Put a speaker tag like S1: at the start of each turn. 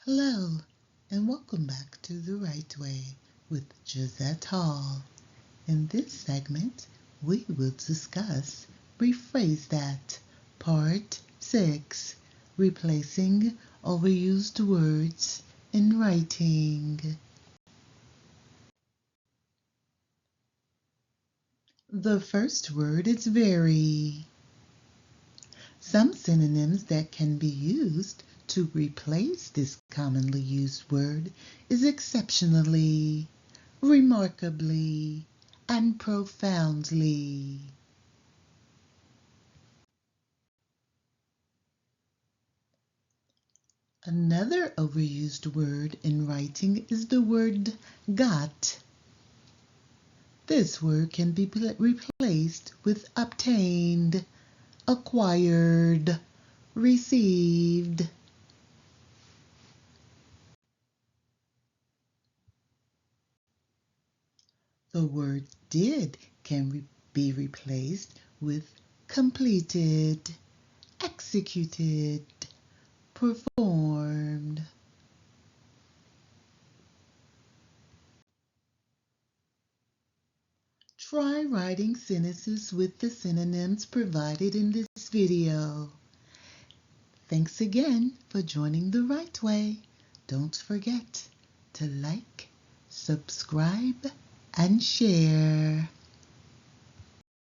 S1: Hello, and welcome back to The Right Way with Josette Hall. In this segment, we will discuss Rephrase That, Part 6, Replacing Overused Words in Writing. The first word is very. Some synonyms that can be used to replace this commonly used word is exceptionally, remarkably, and profoundly. Another overused word in writing is the word got. This word can be replaced with obtained, acquired, received. The word did can be replaced with completed, executed, performed. Try writing sentences with the synonyms provided in this video. Thanks again for joining The Right Way. Don't forget to like, subscribe, and share.